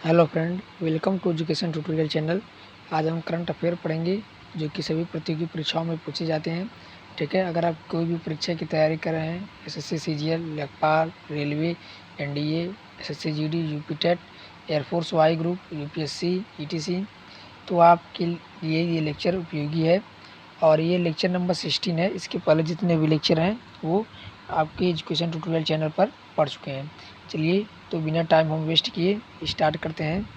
Hello friend, welcome to education tutorial channel. आज हम current affair पढ़ेंगे जो कि सभी प्रतियोगी परीक्षाओं में पूछे जाते हैं। ठीक है, अगर आप कोई भी परीक्षा की तैयारी कर रहे हैं, एसएससी, सीजीएल, लेखपाल, railway, NDA, SSC GD, UP TET, air force Y group, UPSC, ETC, तो आपके लिए ये लेक्चर उपयोगी है। और ये लेक्चर नंबर 16 है। इसके पहले जितने भी लेक्चर हैं वो आपके एजुकेशन ट्यूटोरियल चैनल पर पढ़ चुके हैं। चलिए, तो बिना टाइम हम वेस्ट किए स्टार्ट करते हैं।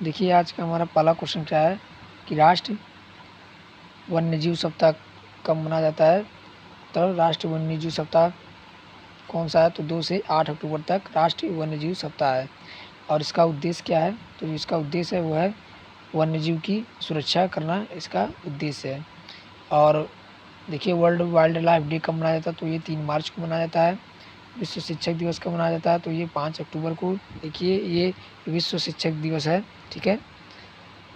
देखिए, आज का हमारा पहला क्वेश्चन क्या है कि राष्ट्रीय वन्यजीव सप्ताह कब मनाया जाता है। तो राष्ट्रीय वन्यजीव सप्ताह कौन सा है, तो 2 से 8 अक्टूबर तक राष्ट्रीय वन्यजीव सप्ताह है। और इसका उद्देश्य क्या है, तो इसका उद्देश्य है वो है वन्यजीव की सुरक्षा करना, इसका उद्देश्य है। और देखिए, वर्ल्ड वाइल्ड लाइफ डे कब मनाया जाता है, तो ये 3 मार्च को मनाया जाता है। विश्व शिक्षक दिवस कब मनाया जाता है, तो ये 5 अक्टूबर को। देखिए, ये विश्व शिक्षक दिवस है। ठीक है,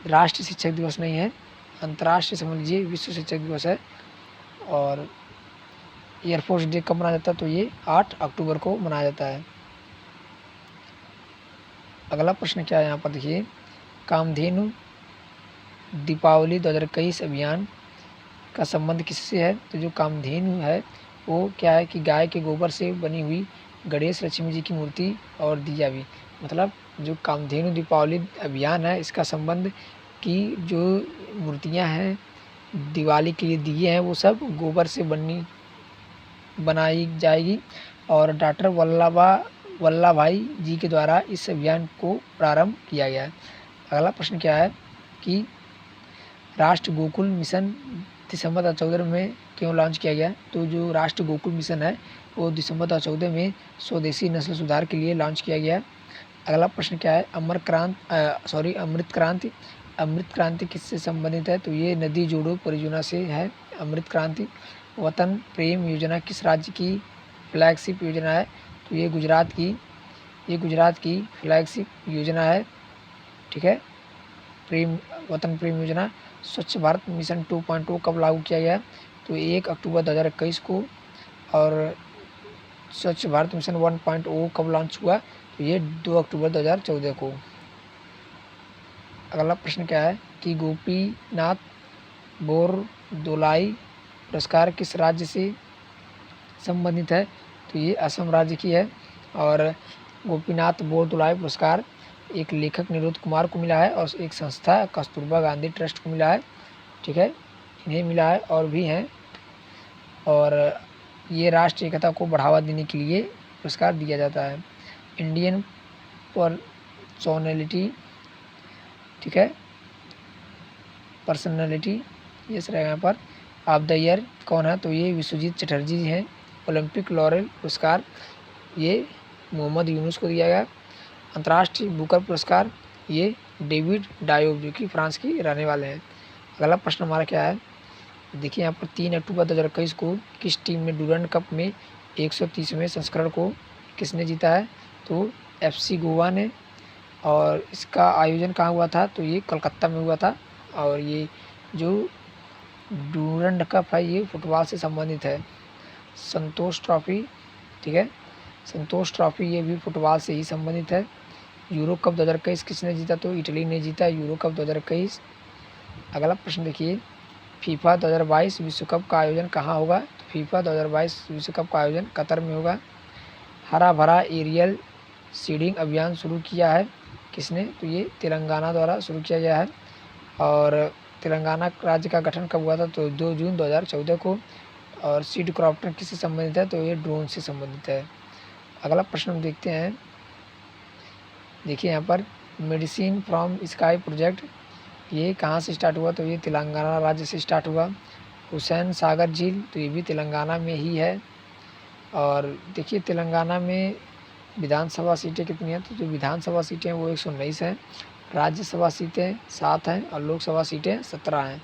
राष्ट्रीय शिक्षक दिवस नहीं है, अंतर्राष्ट्रीय समझ लीजिए, विश्व शिक्षक दिवस है। और एयरफोर्स डे कब मनाया जाता है, तो ये 8 अक्टूबर को मनाया जाता है। अगला प्रश्न क्या है यहाँ पर, देखिए, कामधेनु दीपावली 2021 अभियान का संबंध किससे है। तो जो कामधेनु है वो क्या है कि गाय के गोबर से बनी हुई गणेश लक्ष्मी जी की मूर्ति और दिया भी, मतलब जो कामधेनु दीपावली अभियान है इसका संबंध कि जो मूर्तियां हैं दिवाली के लिए दिए हैं वो सब गोबर से बनाई जाएगी। और डॉक्टर वल्लभ भाई जी के द्वारा इस अभियान को प्रारंभ किया गया है। अगला प्रश्न क्या है कि राष्ट्रीय गोकुल मिशन दिसंबर 2014 में क्यों लॉन्च किया गया। तो जो राष्ट्रीय गोकुल मिशन है वो दिसंबर 2014 में स्वदेशी नस्ल सुधार के लिए लॉन्च किया गया। अगला प्रश्न क्या है, अमृत क्रांति किससे संबंधित है। तो ये नदी जोड़ो परियोजना से है अमृत क्रांति। वतन प्रेम योजना किस राज्य की फ्लैगशिप योजना है। तो ये गुजरात की फ्लैगशिप योजना है। ठीक है, वतन प्रेम योजना। स्वच्छ भारत मिशन 2.0 कब लागू किया गया, तो 1 अक्टूबर 2021 को। और स्वच्छ भारत मिशन 1.0 कब लॉन्च हुआ, तो ये 2 अक्टूबर 2014 को। अगला प्रश्न क्या है कि गोपीनाथ बोरदोलाई पुरस्कार किस राज्य से संबंधित है। तो ये असम राज्य की है। और गोपीनाथ बोरदोलाई पुरस्कार एक लेखक निरुद्ध कुमार को मिला है और एक संस्था कस्तूरबा गांधी ट्रस्ट को मिला है। ठीक है, इन्हें मिला है और भी हैं। और ये राष्ट्रीय एकता को बढ़ावा देने के लिए पुरस्कार दिया जाता है। इंडियन पर्सोनैलिटी, ठीक है, पर्सनैलिटी ये रहेगा यहाँ पर ऑफ द ईयर कौन है, तो ये विश्वजीत चटर्जी हैं। ओलंपिक लॉरेल पुरस्कार ये मोहम्मद यूनुस को दिया गया। अंतर्राष्ट्रीय बुकर पुरस्कार ये डेविड डायोब जो कि फ्रांस की रहने वाले हैं। अगला प्रश्न हमारा क्या है, देखिए यहाँ पर 3 अक्टूबर 2021 को किस टीम ने डूरंड कप में 130वें संस्करण को किसने जीता है। तो एफसी गोवा ने। और इसका आयोजन कहाँ हुआ था, तो ये कोलकाता में हुआ था। और ये जो डूरंड कप है ये फुटबॉल से संबंधित है। संतोष ट्रॉफी, ठीक है, संतोष ट्रॉफी ये भी फुटबॉल से ही संबंधित है। यूरो कप 2021 किसने जीता, तो इटली ने जीता यूरो कप 2021। अगला प्रश्न देखिए, फीफा 2022 विश्व कप का आयोजन कहाँ होगा। तो फीफा 2022 विश्व कप का आयोजन कतर में होगा। हरा भरा एरियल सीडिंग अभियान शुरू किया है किसने, तो ये तेलंगाना द्वारा शुरू किया गया है। और तेलंगाना राज्य का गठन कब हुआ था, तो 2 जून 2014 को। और सीड क्रॉप्टर किससे संबंधित है, तो ये ड्रोन से संबंधित है। अगला प्रश्न हम देखते हैं, देखिए यहाँ पर मेडिसिन फ्रॉम स्काई प्रोजेक्ट ये कहाँ से स्टार्ट हुआ, तो ये तेलंगाना राज्य से स्टार्ट हुआ। हुसैन सागर झील तो ये भी तेलंगाना में ही है। और देखिए तेलंगाना में विधानसभा सीटें कितनी हैं, तो जो विधानसभा सीटें हैं वो 119 हैं, राज्यसभा सीटें 7 हैं और लोकसभा सीटें 17 हैं,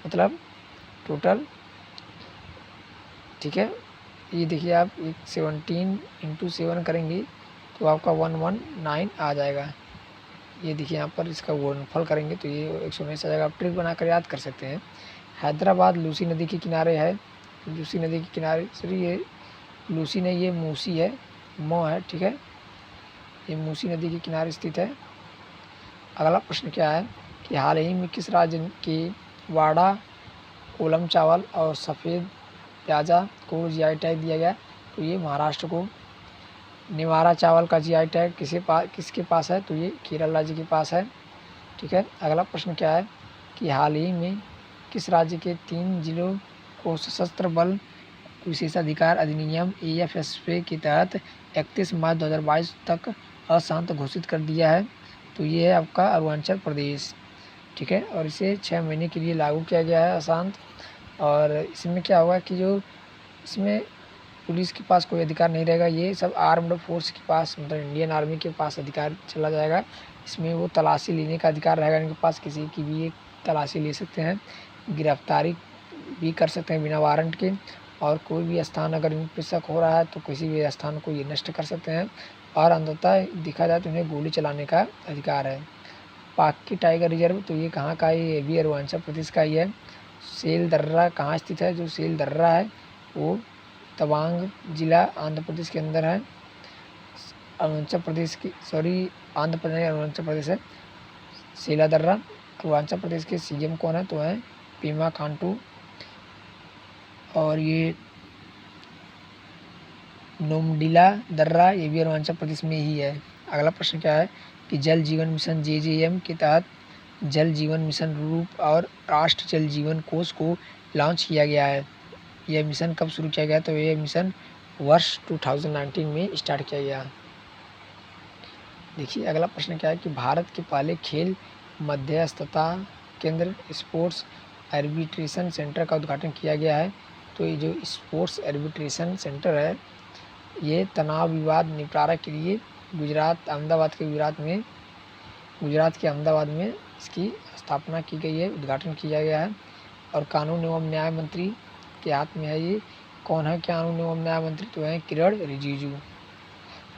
मतलब टोटल। ठीक है, ये देखिए आप 17 × 7 करेंगे तो आपका 119 आ जाएगा। ये देखिए यहाँ पर इसका गुणनफल करेंगे तो ये 119 आ जाएगा। आप ट्रिक बनाकर याद कर सकते हैं। हैदराबाद लूसी नदी के किनारे है। लूसी नदी के किनारे सॉरी ये लूसी नहीं, ये मूसी है, मो है। ठीक है, ये मूसी नदी के किनारे स्थित है। अगला प्रश्न क्या है कि हाल ही में किस राज्य के वाड़ा कोलम चावल और सफ़ेद प्याज़ा को जीआई टैग दिया गया? तो ये महाराष्ट्र को। निवारा चावल का जीआई टैग किसके पास है? तो ये केरल राज्य के पास है। ठीक है। अगला प्रश्न क्या है कि हाल ही में किस राज्य के 3 जिलों को सशस्त्र बल विशेषाधिकार अधिनियम AFSP के तहत 31 मार्च 2022 तक अशांत घोषित कर दिया है? तो ये है आपका अरुणाचल प्रदेश। ठीक है। और इसे 6 महीने के लिए लागू किया गया है अशांत। और इसमें क्या होगा कि जो इसमें पुलिस के पास कोई अधिकार नहीं रहेगा, ये सब आर्म्ड फोर्स के पास, मतलब इंडियन आर्मी के पास अधिकार चला जाएगा। इसमें वो तलाशी लेने का अधिकार रहेगा इनके पास, किसी की भी एक तलाशी ले सकते हैं, गिरफ्तारी भी कर सकते हैं बिना वारंट के, और कोई भी स्थान अगर इन पर शक हो रहा है तो किसी भी स्थान को ये नष्ट कर सकते हैं, और अंततः देखा जाए तो उन्हें गोली चलाने का अधिकार है। पाक्की टाइगर रिजर्व, तो ये कहाँ का है? ये भी अरुणाचल प्रदेश का ही है। सेल दर्रा कहाँ स्थित है? जो सेल दर्रा है वो तवांग जिला आंध्र प्रदेश के अंदर है। अरुणाचल प्रदेश की आंध्र प्रदेश अरुणाचल प्रदेश है सेला दर्रा। अरुणाचल प्रदेश के CM कौन है? तो है पेमा खांडू। और ये नोमडिला दर्रा, ये भी अरुणाचल प्रदेश में ही है। अगला प्रश्न क्या है कि जल जीवन मिशन JJM के तहत जल जीवन मिशन रूप और राष्ट्रीय जल जीवन कोष को लॉन्च किया गया है। यह मिशन कब शुरू किया गया? तो यह मिशन वर्ष 2019 में स्टार्ट किया गया। देखिए अगला प्रश्न क्या है कि भारत के पहले खेल मध्यस्थता केंद्र स्पोर्ट्स आर्बिट्रेशन सेंटर का उद्घाटन किया गया है। तो ये जो स्पोर्ट्स आर्बिट्रेशन सेंटर है, ये तनाव विवाद निपटारा के लिए गुजरात के अहमदाबाद में इसकी स्थापना की गई है, उद्घाटन किया गया है। और कानून एवं न्याय मंत्री के हाथ में है ये। कौन है कानून एवं न्याय मंत्री? तो है किरण रिजिजू।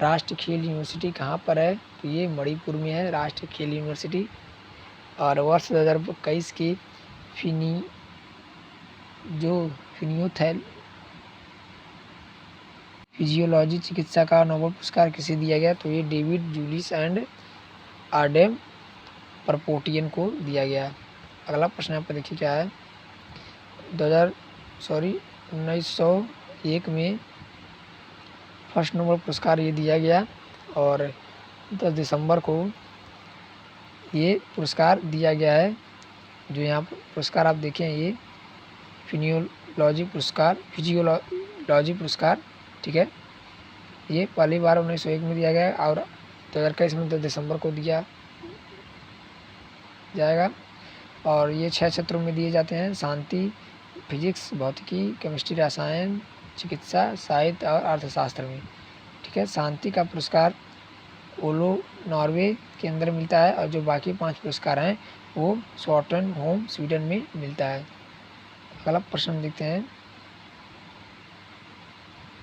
राष्ट्रीय खेल यूनिवर्सिटी कहाँ पर है? तो ये मणिपुर में है राष्ट्रीय खेल यूनिवर्सिटी। और वर्ष 2021 की फिजियोलॉजी चिकित्सा का नोबेल पुरस्कार किसे दिया गया? तो ये डेविड जूलिस एंड आडेम परपोटियन को दिया गया। अगला प्रश्न यहाँ पर देखिए क्या है। 1901 में फर्स्ट नोबेल पुरस्कार ये दिया गया, और 10 दिसंबर को ये पुरस्कार दिया गया है। जो यहाँ पुरस्कार आप देखें, ये फिजियोलॉजी पुरस्कार, ठीक है। ये पहली बार 1901 में दिया गया और 2021 में 10 दिसंबर को दिया जाएगा। और ये 6 क्षेत्रों में दिए जाते हैं: शांति, फिजिक्स, भौतिकी, केमिस्ट्री, रसायन, चिकित्सा, साहित्य और अर्थशास्त्र में। ठीक है। शांति का पुरस्कार ओलो नॉर्वे के अंदर मिलता है, और जो बाकी 5 पुरस्कार हैं वो स्टॉकहोम स्वीडन में मिलता है। अगला प्रश्न देखते हैं।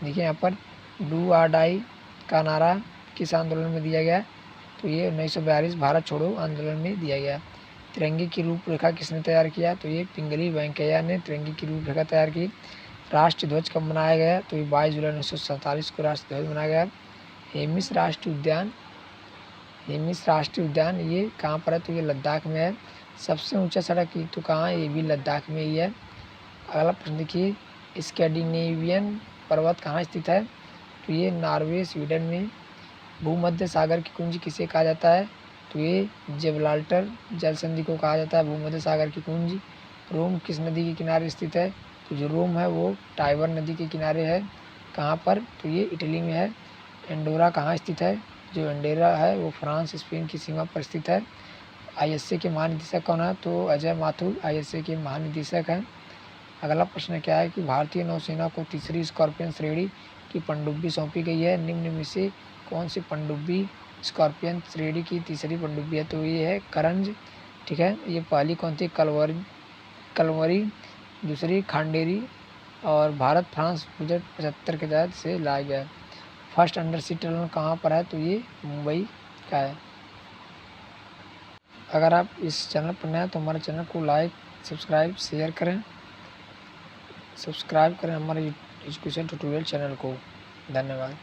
देखिए यहाँ पर डू और डाई का नारा किस आंदोलन में दिया गया? तो ये 1942 भारत छोड़ो आंदोलन में दिया गया। तिरंगे की रूपरेखा किसने तैयार किया? तो ये पिंगली वेंकैया ने तिरंगे की रूपरेखा तैयार की। राष्ट्रीय ध्वज कब मनाया गया? तो ये 22 जुलाई 1947 को राष्ट्रीय ध्वज मनाया गया। हेमिस राष्ट्रीय उद्यान ये कहाँ पर है? तो ये लद्दाख में है। सबसे ऊंचा सड़क ये तो कहाँ है? ये भी लद्दाख में ही है। अगला प्रश्न देखिए, स्कैंडिनेवियन पर्वत कहाँ स्थित है? तो ये नॉर्वे स्वीडन में। भूमध्य सागर की कुंज किसे कहा जाता है? तो ये जिब्राल्टर जल संधि को कहा जाता है भूमध्य सागर की कुंज। रोम किस नदी के किनारे स्थित है? तो जो रोम है वो टाइबर नदी के किनारे है। कहाँ पर? तो ये इटली में है। एंडोरा कहाँ स्थित है? जो एंडोरा है वो फ्रांस स्पेन की सीमा पर स्थित है। ISA के महानिदेशक कौन है? तो अजय माथुर ISA के महानिदेशक हैं। अगला प्रश्न क्या है कि भारतीय नौसेना को तीसरी स्कॉर्पियन श्रेणी की पनडुब्बी सौंपी गई है। निम्न में से कौन सी पनडुब्बी स्कॉर्पियन श्रेणी की तीसरी पनडुब्बी है? तो ये है करंज। ठीक है। ये पहली कौन थी? कलवरी, दूसरी खांडेरी, और भारत फ्रांस बजट 75 के तहत से लाया गया। फर्स्ट अंडरसी टनल कहाँ पर है? तो ये मुंबई का है। अगर आप इस चैनल पर नए हैं तो हमारे चैनल को लाइक, सब्सक्राइब, शेयर करें। सब्सक्राइब करें हमारे एजुकेशन ट्यूटोरियल चैनल को। धन्यवाद।